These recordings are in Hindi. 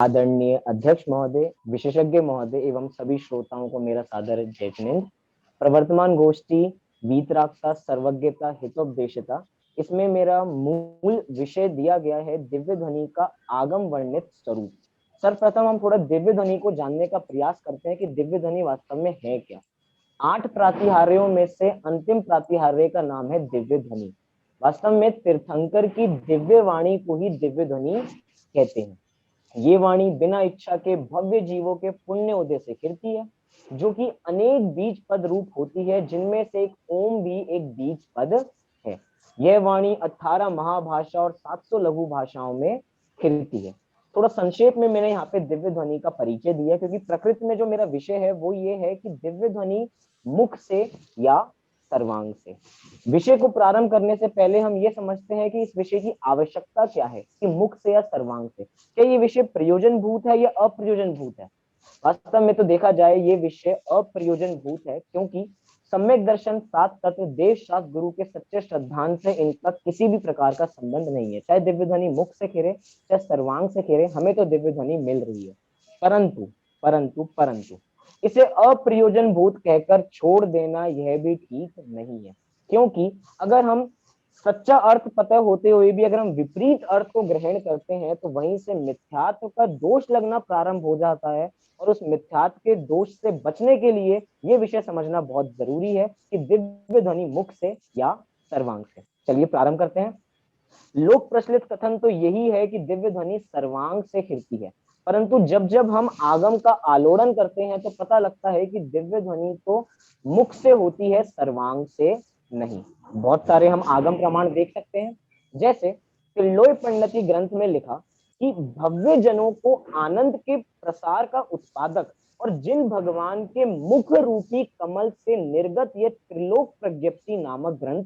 आदरणीय अध्यक्ष महोदय, विशेषज्ञ महोदय एवं सभी श्रोताओं को मेरा सादर जय जिनेन्द्र। प्रवर्तमान गोष्ठी वीतरागता सर्वज्ञता हितोपदेशता, इसमें मेरा मूल विषय दिया गया है दिव्य ध्वनि का आगम वर्णित स्वरूप। सर्वप्रथम हम थोड़ा दिव्य ध्वनि को जानने का प्रयास करते हैं कि दिव्य ध्वनि वास्तव में है क्या। 8 प्रातिहार्यों में से अंतिम प्रातिहार्य का नाम है दिव्य ध्वनि। वास्तव में तीर्थंकर की दिव्य वाणी को ही दिव्य ध्वनि कहते हैं। ये वाणी बिना इच्छा के भव्य जीवों के पुण्य उदय से खिलती है, जो कि अनेक बीज पद रूप होती है, जिनमें से एक ओम भी एक बीज पद है। यह वाणी 18 महाभाषा और 700 लघु भाषाओं में खिलती है। थोड़ा संक्षेप में मैंने यहाँ पे दिव्य ध्वनि का परिचय दिया, क्योंकि प्रकृति में जो मेरा विषय है वो ये है कि दिव्य ध्वनि मुख से या सर्वांग से। विषय को प्रारंभ करने से पहले हम ये समझते हैं कि इस विषय की आवश्यकता क्या है, कि मुख से या सर्वांग से। क्या ये विषय प्रयोजन भूत है या अप्रयोजन भूत है? वास्तव में तो देखा जाए ये विषय अप्रयोजन भूत है, क्योंकि सम्यक दर्शन, सात तत्व, देव शास्त्र, गुरु के सच्चे श्रद्धांत से इनका किसी भी प्रकार का संबंध नहीं है। चाहे दिव्य ध्वनि मुख से खेरे चाहे सर्वांग से खेरे, हमें तो दिव्य ध्वनि मिल रही है। परंतु परंतु परंतु इसे अप्रयोजन भूत कहकर छोड़ देना यह भी ठीक नहीं है, क्योंकि अगर हम सच्चा अर्थ पता होते हुए भी अगर हम विपरीत अर्थ को ग्रहण करते हैं तो वहीं से मिथ्यात्व का दोष लगना प्रारंभ हो जाता है। और उस मिथ्यात्व के दोष से बचने के लिए ये विषय समझना बहुत जरूरी है कि दिव्य ध्वनि मुख से या सर्वांग से। चलिए प्रारंभ करते हैं। लोक प्रचलित कथन तो यही है कि दिव्य ध्वनि सर्वांग से खिलती है, परंतु जब जब हम आगम का आलोड़न करते हैं तो पता लगता है कि दिव्य ध्वनि तो मुख से होती है, सर्वांग से नहीं। बहुत सारे हम आगम प्रमाण देख सकते हैं, जैसे त्रिलोय पंडिती ग्रंथ में लिखा कि भव्य जनों को आनंद के प्रसार का उत्पादक और जिन भगवान के मुख रूपी कमल से निर्गत ये त्रिलोक प्रज्ञप्ति नामक ग्रंथ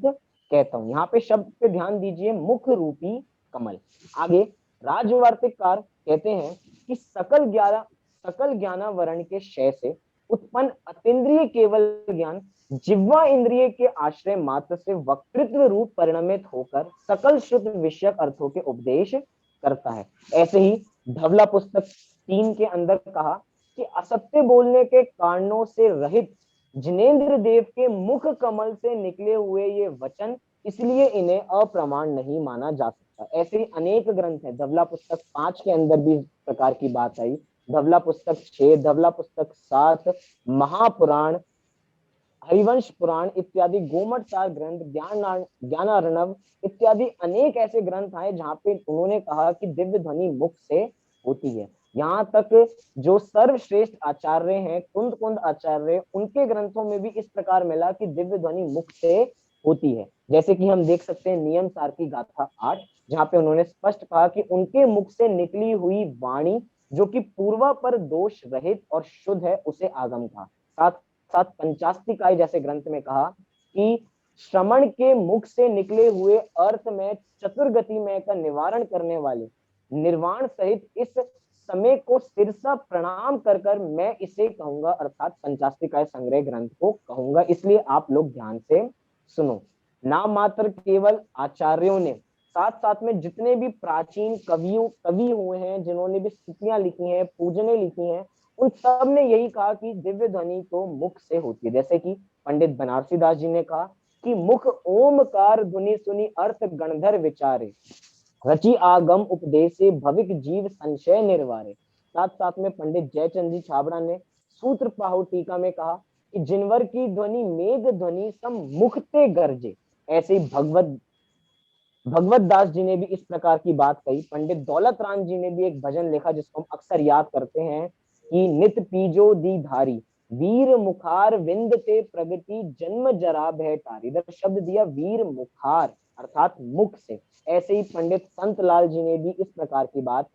कहता हूं। यहाँ पे शब्द पे ध्यान दीजिए, मुख रूपी कमल। आगे राजवार्तिककार कहते हैं कि सकल ज्ञानावरण के क्षय से उत्पन्न अतीन्द्रिय केवल ज्ञान जिह्वा इंद्रिय के आश्रय मात्र से वक्तृत्व रूप परिणमित होकर सकल शुद्ध विषयक अर्थों के उपदेश करता है। ऐसे ही धवला पुस्तक 3 के अंदर कहा कि असत्य बोलने के कारणों से रहित जिनेन्द्र देव के मुख कमल से निकले हुए ये वचन, इसलिए इन्हें अप्रमाण नहीं माना जा सकता। ऐसे ही अनेक ग्रंथ है। धवला पुस्तक 5 के अंदर भी इस प्रकार की बात आई, धवला पुस्तक 6, धवला पुस्तक 7, महापुराण, हरिवंश पुराण इत्यादि, गोमट सार ग्रंथ, ज्ञानार्णव इत्यादि अनेक ऐसे ग्रंथ आए जहाँ पे उन्होंने कहा कि दिव्य ध्वनि मुख से होती है। यहाँ तक जो सर्वश्रेष्ठ आचार्य हैं, कुंद कुंद आचार्य, उनके ग्रंथों में भी इस प्रकार मिला कि दिव्य ध्वनि मुख से होती है। जैसे कि हम देख सकते हैं नियम सार की गाथा 8, जहाँ पे उन्होंने स्पष्ट कहा कि उनके मुख से निकली हुई वाणी जो कि पूर्वा पर दोष रहित और शुद्ध है, उसे आगम था। साथ साथ पंचास्तिकाय जैसे ग्रंथ में कहा कि श्रमण के मुख से निकले हुए अर्थ में चतुर्गति में का निवारण करने वाले निर्वाण सहित इस समय को सिरसा प्रणाम कर कर मैं इसे कहूंगा, अर्थात पंचास्तिकाय संग्रह ग्रंथ को कहूंगा। इसलिए आप लोग ध्यान से सुनो। नाम मात्र केवल आचार्यों ने, साथ साथ में जितने भी प्राचीन कवि हुए हैं, जिन्होंने भी स्तुतियां लिखी हैं, पूजने लिखी हैं, उन सब ने यही कहा कि दिव्य ध्वनि तो मुख से होती है। जैसे कि पंडित बनारसी दास जी ने कहा कि मुख ओमकार ध्वनि सुनी अर्थ गणधर विचारे, रचि आगम उपदेशे भविक जीव संशय निर्वारे। साथ साथ में पंडित जयचंद जी छाबड़ा ने सूत्र पाहु टीका में कहा कि जिनवर की ध्वनि मेघ ध्वनि सम मुखते गरजे। ऐसे ही भगवत दास जी ने भी इस प्रकार की बात कही। पंडित दौलत राम जी ने भी एक भजन लिखा जिसको हम अक्सर याद करते हैं कि नित पीजो दी धारी वीर मुखार विंद ते प्रगति जन्म जरा भय टारी। इधर शब्द दिया वीर मुखार अर्थात मुख से। ऐसे ही पंडित संतलाल जी ने भी इस प्रकार की बात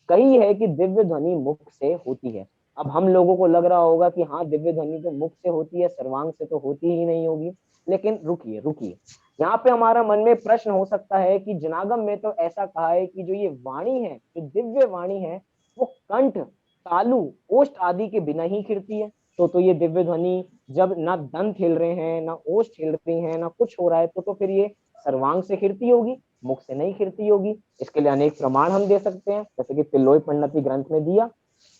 कही है कि दिव्य ध्वनि मुख से होती है। अब हम लोगों को लग रहा होगा कि हाँ, दिव्य ध्वनि तो मुख से होती है, सर्वांग से तो होती ही नहीं होगी। लेकिन रुकिए, यहाँ पे हमारा मन में प्रश्न हो सकता है कि जनागम में तो ऐसा कहा है कि जो ये वाणी है, जो दिव्य वाणी है, वो कंठ, तालु, ओष्ठ आदि के बिना ही खिलती है। तो ये दिव्य ध्वनि जब ना दंत हिल रहे हैं, ना ओष्ठ हिल रही हैं, ना कुछ हो रहा है, तो फिर ये सर्वांग से खिलती होगी। मुख से नहीं खिरती होगी। इसके लिए अनेक प्रमाण हम दे सकते हैं, जैसे कि पिल्लोई पंडित ग्रंथ में दिया,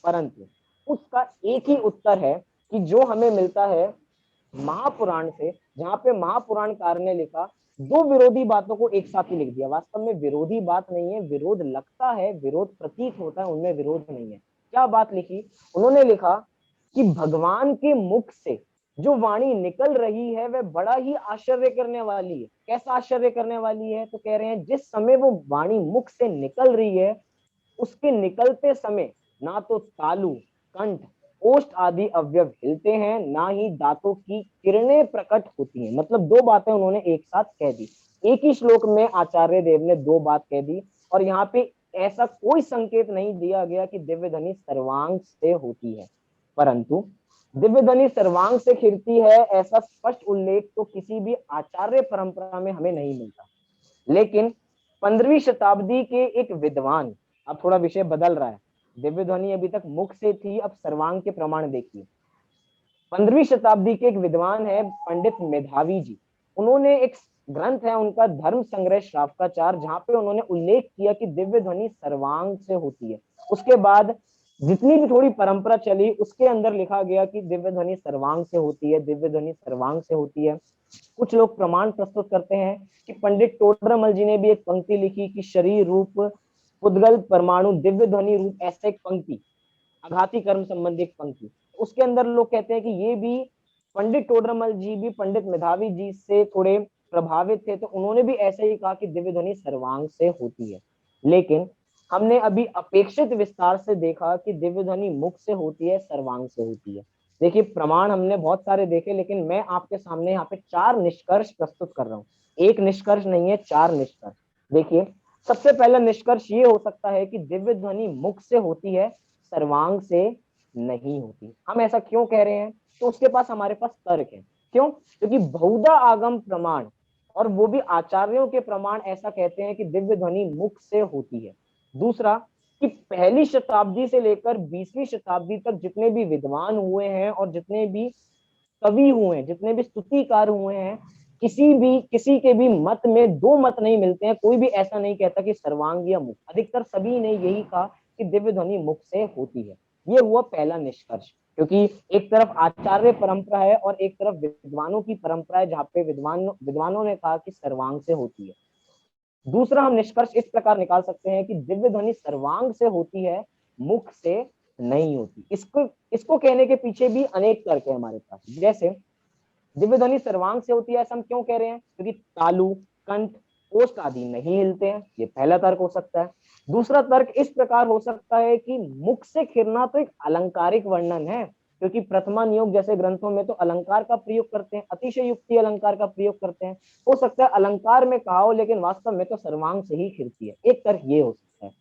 परंतु उसका एक ही उत्तर है कि जो हमें मिलता है महापुराण से, जहां पे महापुराणकार ने लिखा, दो विरोधी बातों को एक साथ ही लिख दिया। वास्तव में विरोधी बात नहीं है, विरोध लगता है, विरोध प्रतीत होता है, उनमें विरोध नहीं है। क्या बात लिखी? उन्होंने लिखा कि भगवान के मुख से जो वाणी निकल रही है वह बड़ा ही आश्चर्य करने वाली है। कैसा आश्चर्य करने वाली है? तो कह रहे हैं जिस समय वो वाणी मुख से निकल रही है, उसके निकलते समय ना तो तालु, कंठ, ओष्ठ आदि अवयव हिलते हैं, ना ही दांतों की किरणें प्रकट होती हैं। मतलब दो बातें उन्होंने एक साथ कह दी। एक ही श्लोक में आचार्य देव ने दो बात कह दी, और यहाँ पे ऐसा कोई संकेत नहीं दिया गया कि दिव्य ध्वनि सर्वांग से होती है, परंतु दिव्य ध्वनि सर्वांग से खिलती है ऐसा स्पष्ट उल्लेख तो किसी भी आचार्य परंपरा में हमें नहीं मिलता। लेकिन 15वीं शताब्दी के एक विद्वान, अब थोड़ा विषय बदल रहा है, दिव्य ध्वनि अभी तक मुख से थी, अब सर्वांग के प्रमाण देखिए। 15वीं शताब्दी के एक विद्वान है पंडित मेधावी जी, उन्होंने एक ग्रंथ है उनका धर्म संग्रह श्रावकाचार, जहां पे उन्होंने उल्लेख किया कि दिव्य ध्वनि सर्वांग से होती है। उसके बाद जितनी भी थोड़ी परंपरा चली उसके अंदर लिखा गया कि दिव्य ध्वनि सर्वांग से होती है, दिव्य ध्वनि सर्वांग से होती है। कुछ लोग प्रमाण प्रस्तुत करते हैं कि पंडित टोडरमल जी ने भी एक पंक्ति लिखी कि शरीर रूप पुद्गल परमाणु दिव्य ध्वनि रूप, ऐसे एक पंक्ति, आघाती कर्म संबंधी एक पंक्ति। उसके अंदर लोग कहते हैं कि ये भी पंडित टोडरमल जी भी पंडित मेधावी जी से थोड़े प्रभावित थे, तो उन्होंने भी ऐसे ही कहा कि दिव्य ध्वनि सर्वांग से होती है। लेकिन हमने अभी अपेक्षित विस्तार से देखा कि दिव्य ध्वनि मुख से होती है, सर्वांग से होती है। देखिए प्रमाण हमने बहुत सारे देखे, लेकिन मैं आपके सामने यहाँ पे चार निष्कर्ष प्रस्तुत कर रहा हूँ। एक निष्कर्ष नहीं है, चार निष्कर्ष। देखिए सबसे पहला निष्कर्ष ये हो सकता है कि दिव्य ध्वनि मुख से होती है, सर्वांग से नहीं होती। हम ऐसा क्यों कह रहे हैं? तो उसके पास हमारे पास तर्क है। क्यों? क्योंकि बहुधा आगम प्रमाण, और वो भी आचार्यों के प्रमाण, ऐसा कहते हैं कि दिव्य ध्वनि मुख से होती है। दूसरा, कि पहली शताब्दी से लेकर 20वीं शताब्दी तक जितने भी विद्वान हुए हैं और जितने भी कवि हुए हैं, जितने भी स्तुतिकार हुए हैं, किसी के भी मत में दो मत नहीं मिलते हैं। कोई भी ऐसा नहीं कहता कि सर्वांग या मुख, अधिकतर सभी ने यही कहा कि दिव्य ध्वनि मुख से होती है। ये हुआ पहला निष्कर्ष, क्योंकि एक तरफ आचार्य परंपरा है और एक तरफ विद्वानों की परंपरा है, जहाँ पे विद्वानों ने कहा कि सर्वांग से होती है। दूसरा हम निष्कर्ष इस प्रकार निकाल सकते हैं कि दिव्य ध्वनि सर्वांग से होती है, मुख से नहीं होती। इसको कहने के पीछे भी अनेक तर्क है हमारे पास। जैसे दिव्य ध्वनि सर्वांग से होती है ऐसा हम क्यों कह रहे हैं? क्योंकि तालु, कंठ, ओष्ठ आदि नहीं हिलते हैं, ये पहला तर्क हो सकता है। दूसरा तर्क इस प्रकार हो सकता है कि मुख से खिरना तो एक अलंकारिक वर्णन है, क्योंकि प्रथमा नियोग जैसे ग्रंथों में तो अलंकार का प्रयोग करते हैं, अतिशय युक्ति अलंकार का प्रयोग करते हैं। हो सकता है अलंकार में कहा हो, लेकिन वास्तव में तो सर्वांग से ही खिलती है। एक तर्क ये हो सकता है।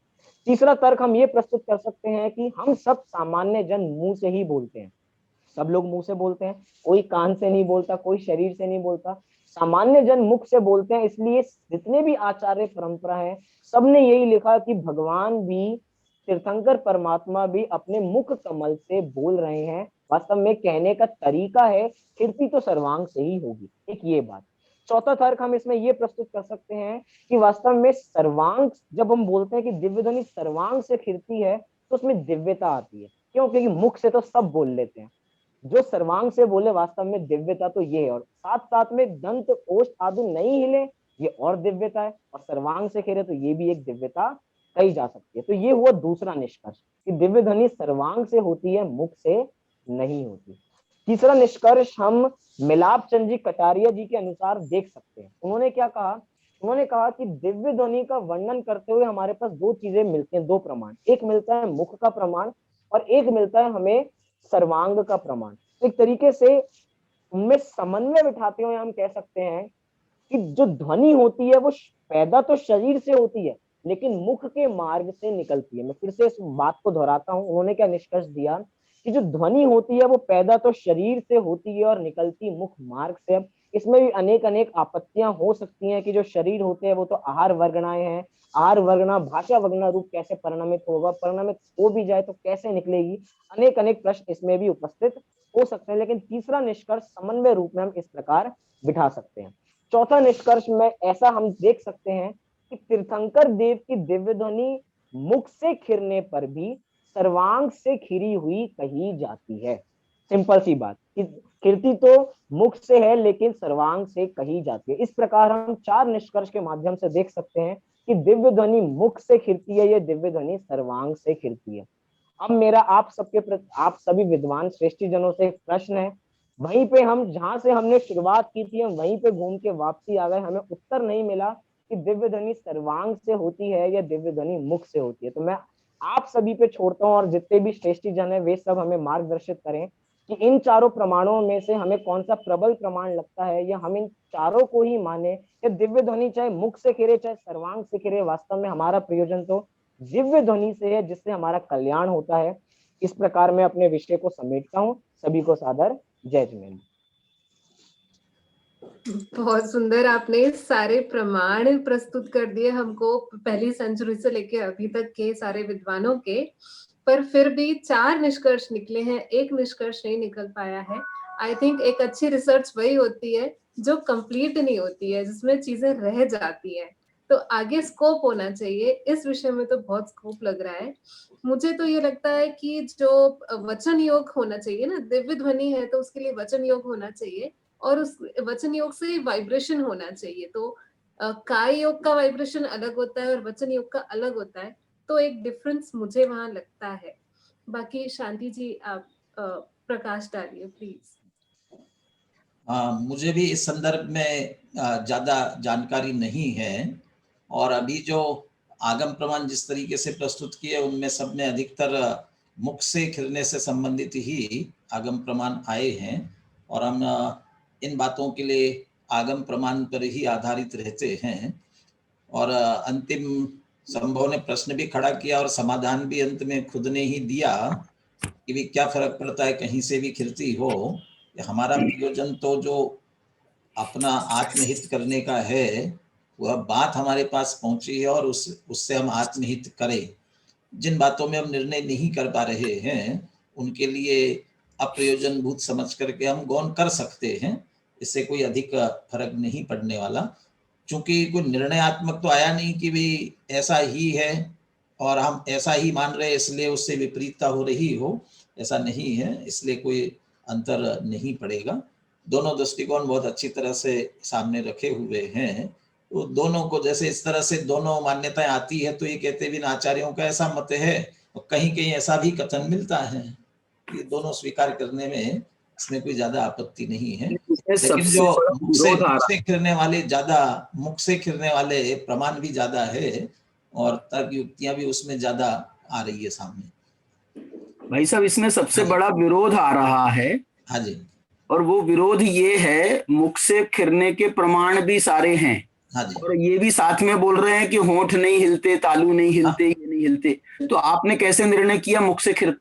तीसरा तर्क हम ये प्रस्तुत कर सकते हैं कि हम सब सामान्य जन मुंह से ही बोलते हैं, सब लोग मुंह से बोलते हैं, कोई कान से नहीं बोलता, कोई शरीर से नहीं बोलता, सामान्य जन मुख से बोलते हैं। इसलिए जितने भी आचार्य परंपरा है, सबने यही लिखा कि भगवान भी, तीर्थंकर परमात्मा भी अपने मुख कमल से बोल रहे हैं। वास्तव में कहने का तरीका है, कीर्ति तो सर्वांग से ही होगी। एक ये बात। चौथा तर्क हम इसमें ये प्रस्तुत कर सकते हैं कि वास्तव में सर्वांग, जब हम बोलते हैं कि दिव्य ध्वनि सर्वांग से खिलती है, तो उसमें दिव्यता आती है। क्यों? क्योंकि मुख से तो सब बोल लेते हैं, जो सर्वांग से बोले वास्तव में दिव्यता तो ये है। और साथ साथ में दंत, ओष्ठ आदि नहीं हिले, ये और दिव्यता है, और सर्वांग से खेले तो ये भी एक दिव्यता कही जा सकती है। तो ये हुआ दूसरा निष्कर्ष कि दिव्य ध्वनि सर्वांग से होती है, मुख से नहीं होती। तीसरा निष्कर्ष हम मिलाप चंद जी कटारिया जी के अनुसार देख सकते हैं। उन्होंने क्या कहा? उन्होंने कहा कि दिव्य ध्वनि का वर्णन करते हुए हमारे पास दो चीजें मिलती हैं, दो प्रमाण। एक मिलता है मुख का प्रमाण, और एक मिलता है हमें सर्वांग का प्रमाण। एक तरीके से उनमें समन्वय बिठाते हुए हम कह सकते हैं कि जो ध्वनि होती है वो पैदा तो शरीर से होती है, लेकिन मुख के मार्ग से निकलती है। मैं फिर से इस बात को दोहराता हूं। उन्होंने क्या निष्कर्ष दिया कि जो ध्वनि होती है वो पैदा तो शरीर से होती है और निकलती मुख मार्ग से। इसमें भी अनेक अनेक आपत्तियां हो सकती हैं कि जो शरीर होते हैं वो तो आहार वर्गणाएं हैं, आहार वर्गना भाषा वर्गना रूप कैसे परिणमित होगा, परिणमित हो भी जाए तो कैसे निकलेगी। अनेक अनेक प्रश्न इसमें भी उपस्थित हो सकते हैं। लेकिन तीसरा निष्कर्ष समन्वय रूप में हम इस प्रकार बिठा सकते हैं। चौथा निष्कर्ष में ऐसा हम देख सकते हैं कि तीर्थंकर देव की दिव्य ध्वनि मुख से खिरने पर भी सर्वांग से खिरी हुई कही जाती है। सिंपल सी बात कि कीर्ति तो मुख से है लेकिन सर्वांग से कही जाती है। इस प्रकार हम 4 निष्कर्ष के माध्यम से देख सकते हैं कि दिव्य ध्वनि मुख से खिरती है, ये दिव्य ध्वनि सर्वांग से खिरती है। अब मेरा आप सभी विद्वान श्रेष्ठी जनों से एक प्रश्न है, वहीं पे हम जहां से हमने शुरुआत की थी हम वहीं पे घूम के वापसी आ गए, हमें उत्तर नहीं मिला कि दिव्य ध्वनि सर्वांग से होती है या दिव्य ध्वनि मुख से होती है। तो मैं आप सभी पे छोड़ता हूँ और जितने भी श्रेष्ठी जन है वे सब हमें मार्गदर्शित करें कि इन चारों प्रमाणों में से हमें कौन सा प्रबल प्रमाण लगता है, या हम इन चारों को ही माने, या दिव्य ध्वनि चाहे मुख से खिरे चाहे सर्वांग से खिरे, वास्तव में हमारा प्रयोजन तो दिव्य ध्वनि से है जिससे हमारा कल्याण होता है। इस प्रकार मैं अपने विषय को समेटता हूँ। सभी को सादर जय जिनेन्द्र। बहुत सुंदर, आपने सारे प्रमाण प्रस्तुत कर दिए हमको, पहली सेंचुरी से लेके अभी तक के सारे विद्वानों के। पर फिर भी 4 निष्कर्ष निकले हैं, एक निष्कर्ष नहीं निकल पाया है। आई थिंक एक अच्छी रिसर्च वही होती है जो कंप्लीट नहीं होती है, जिसमें चीजें रह जाती हैं। तो आगे स्कोप होना चाहिए, इस विषय में तो बहुत स्कोप लग रहा है। मुझे तो ये लगता है कि जो वचन योग होना चाहिए ना, दिव्य ध्वनि है तो उसके लिए वचन योग होना चाहिए, और उस वचन योग से वाइब्रेशन होना चाहिए। तो काय योग का वाइब्रेशन अलग होता है और वचन योग का अलग होता है, तो एक डिफरेंस मुझे वहां लगता है। बाकी शांति जी आप प्रकाश डालिए प्लीज। मुझे भी इस संदर्भ में ज़्यादा जानकारी नहीं है, और अभी जो आगम प्रमाण जिस तरीके से प्रस्तुत किए उनमें सब में अधिकतर मुख से खिरने से संबंधित ही आगम प्रमाण आए हैं, और हम इन बातों के लिए आगम प्रमाण पर ही आधारित रहते हैं। और अंतिम संभव ने प्रश्न भी खड़ा किया और समाधान भी अंत में खुद ने ही दिया कि भी क्या फर्क पड़ता है कहीं से भी खिलती हो, हमारा प्रयोजन तो जो अपना आत्महित करने का है वह बात हमारे पास पहुंची है, और उससे हम आत्महित करें। जिन बातों में हम निर्णय नहीं कर पा रहे हैं उनके लिए अप्रयोजन भूत समझ करके हम गौण कर सकते हैं, इससे कोई अधिक फर्क नहीं पड़ने वाला। चूंकि कोई निर्णयात्मक तो आया नहीं कि भाई ऐसा ही है और हम ऐसा ही मान रहे इसलिए उससे विपरीतता हो रही हो, ऐसा नहीं है, इसलिए कोई अंतर नहीं पड़ेगा। दोनों दृष्टिकोण बहुत अच्छी तरह से सामने रखे हुए हैं। तो दोनों को जैसे इस तरह से दोनों मान्यताएं आती है तो ये कहते भी आचार्यों का ऐसा मत है, और कहीं कहीं ऐसा भी कथन मिलता है, ये दोनों स्वीकार करने में इसमें कोई ज्यादा आपत्ति नहीं है। लेकिन जो मुख से खिरने वाले ज्यादा, मुख से खिरने वाले प्रमाण भी ज्यादा है और तर्क युक्तियां भी उसमें ज्यादा आ रही है सामने। भाई साहब इसमें सबसे बड़ा विरोध आ रहा है। हाँ जी। और वो विरोध ये है, मुख से खिरने के प्रमाण भी सारे हैं। हाँ जी। और ये भी साथ में बोल रहे हैं कि होंठ नहीं हिलते, तालू नहीं हिलते, ये नहीं हिलते। तो आपने कैसे निर्णय किया मुख से खिरी?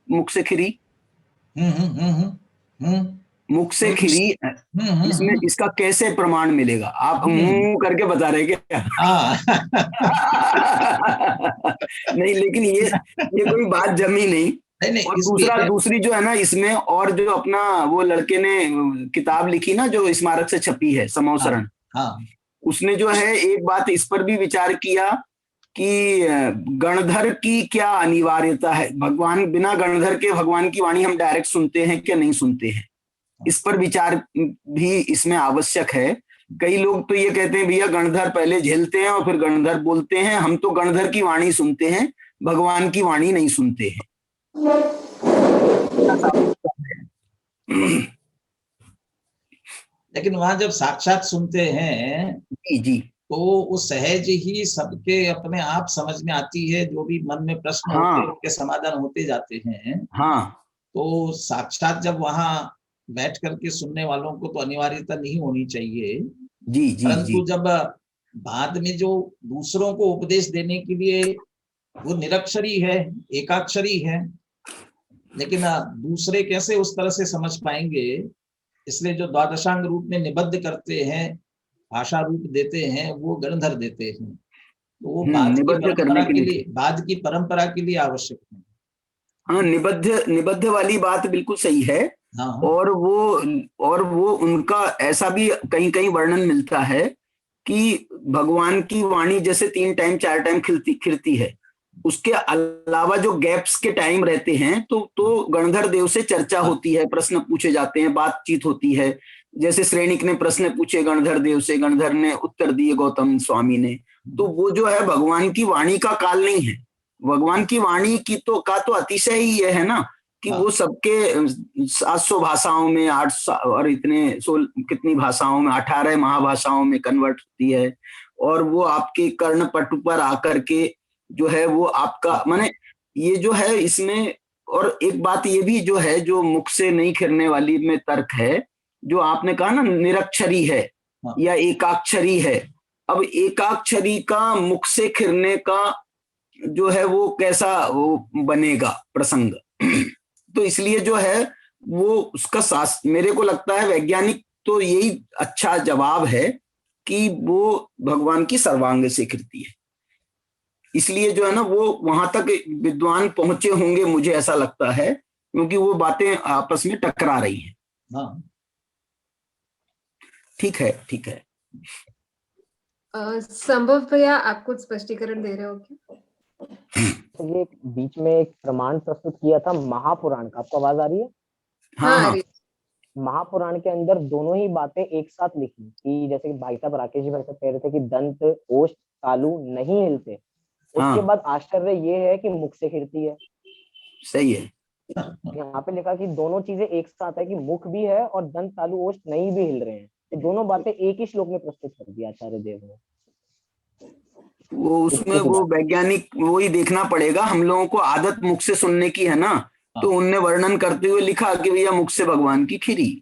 मुख से खिरी, इसमें इसका कैसे प्रमाण मिलेगा? आप मुंह करके बता रहे क्या? नहीं, लेकिन ये कोई बात जमी नहीं। और दूसरी जो है ना इसमें, और जो अपना वो लड़के ने किताब लिखी ना जो स्मारक से छपी है, समोसरण, उसने जो है एक बात इस पर भी विचार किया कि गणधर की क्या अनिवार्यता है, भगवान बिना गणधर के भगवान की वाणी हम डायरेक्ट सुनते हैं क्या नहीं सुनते हैं, इस पर विचार भी इसमें आवश्यक है। कई लोग तो ये कहते हैं भैया गणधर पहले झेलते हैं और फिर गणधर बोलते हैं, हम तो गणधर की वाणी सुनते हैं, भगवान की वाणी नहीं सुनते हैं। लेकिन वहां जब साक्षात सुनते हैं जी तो वो सहज ही सबके अपने आप समझ में आती है, जो भी मन में प्रश्न होते हैं उनके समाधान होते जाते हैं। तो साक्षात जब वहां बैठ करके सुनने वालों को तो अनिवार्यता नहीं होनी चाहिए। परंतु जब बाद में जो दूसरों को उपदेश देने के लिए वो निरक्षरी है, एकाक्षरी है, लेकिन दूसरे कैसे उस तरह से समझ पाएंगे, इसलिए जो द्वादशांग रूप में निबद्ध करते हैं, भाषा रूप देते हैं, वो गणधर देते हैं। तो वो बाद की परंपरा के लिए आवश्यक है। हाँ, निबद्ध वाली बात बिल्कुल सही है। और वो उनका ऐसा भी कहीं कहीं वर्णन मिलता है कि भगवान की वाणी जैसे 3 टाइम 4 टाइम खिलती है, उसके अलावा जो गैप्स के टाइम रहते हैं तो गणधर देव से चर्चा होती है, प्रश्न पूछे जाते हैं, बातचीत होती है। जैसे श्रेणिक ने प्रश्न पूछे गणधर देव से, गणधर ने उत्तर दिए गौतम स्वामी ने। तो वो जो है भगवान की वाणी का काल नहीं है। भगवान की वाणी की तो अतिशय ही ये है ना कि वो सबके 700 भाषाओं में 8 और इतने कितनी भाषाओं में 18 महाभाषाओं में कन्वर्ट होती है, और वो आपके कर्णपटु पर आकर के जो है वो आपका माने ये जो है इसमें। और एक बात ये भी जो है जो मुख से नहीं खिरने वाली में तर्क है, जो आपने कहा ना निरक्षरी है या एकाक्षरी है। अब एकाक्षरी का मुख से खिरने का जो है वो कैसा वो बनेगा प्रसंग। तो इसलिए जो है वो उसका मेरे को लगता है वैज्ञानिक तो यही अच्छा जवाब है कि वो भगवान की सर्वांग से खिरती है। इसलिए जो है ना वो वहां तक विद्वान पहुंचे होंगे, मुझे ऐसा लगता है, क्योंकि वो बातें आपस में टकरा रही हैं। हाँ ठीक है, ठीक है। संभव भैया आप कुछ स्पष्टीकरण दे रहे हो क्या? तो ये बीच में एक प्रमाण प्रस्तुत किया था महापुराण का, आपको आवाज आ रही है? हाँ। महापुराण के अंदर दोनों ही बातें एक साथ लिखी कि जैसे कि भाई साहब राकेश जी भाई साहब कह रहे थे कि दंत ओष्ठ तालु नहीं हिलते, उसके बाद आश्चर्य ये है कि मुख से खिरती है। सही है। यहाँ पे लिखा कि दोनों चीजें एक साथ है कि मुख भी है और दंत तालु ओष्ठ नहीं भी हिल रहे हैं, तो दोनों बातें एक ही श्लोक में प्रस्तुत कर दिया आचार्य देव ने। वो उसमें वो वैज्ञानिक वो ही देखना पड़ेगा। हम लोगों को आदत मुख से सुनने की है ना, तो उनने वर्णन करते हुए लिखा कि भैया मुख से भगवान की खिरी,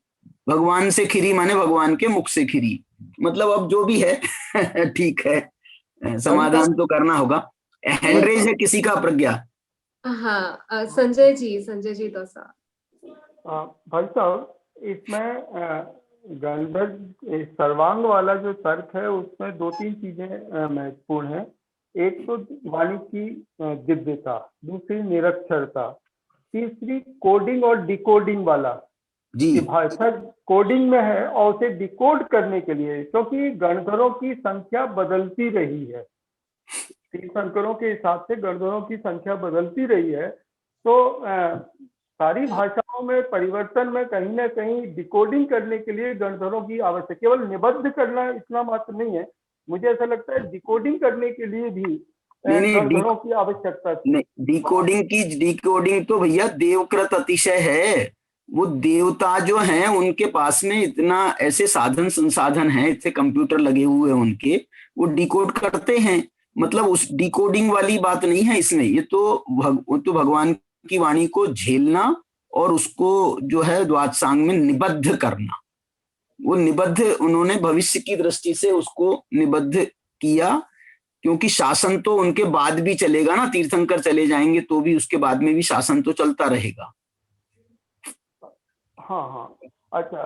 भगवान से खिरी माने भगवान के मुख से खिरी। मतलब अब जो भी है ठीक है, समाधान तो करना होगा। हैंड रेज है किसी का? प्रज्ञा। हाँ, संजय जी दोसा। भाई साहब, इसमें गंधर्व सर्वांग वाला जो तर्क है उसमें 2-3 चीजें महत्वपूर्ण है। एक तो वाणी की दिव्यता, दूसरी निरक्षरता, तीसरी कोडिंग और डिकोडिंग वाला जी। भाषा कोडिंग में है और उसे डिकोड करने के लिए, क्योंकि गणधरों की संख्या बदलती रही है, तीर्थंकरों के हिसाब से गणधरों की संख्या बदलती रही है, तो सारी भाषाओं में परिवर्तन में कहीं ना कहीं डिकोडिंग करने के लिए गणधरों की आवश्यक, केवल निबद्ध करना इतना मात्र नहीं है, मुझे ऐसा लगता है डिकोडिंग करने के लिए भी गणधरों की आवश्यकता थी। डिकोडिंग तो भैया देवकृत अतिशय है। वो देवता जो हैं उनके पास में इतना ऐसे साधन संसाधन हैं, इतने कंप्यूटर लगे हुए हैं उनके, वो डिकोड करते हैं। मतलब उस डिकोडिंग वाली बात नहीं है इसमें। ये तो भगवान की वाणी को झेलना और उसको जो है द्वादशांग में निबद्ध करना, वो निबद्ध उन्होंने भविष्य की दृष्टि से उसको निबद्ध किया, क्योंकि शासन तो उनके बाद भी चलेगा ना, तीर्थंकर चले जाएंगे तो भी उसके बाद में भी शासन तो चलता रहेगा। हाँ, अच्छा।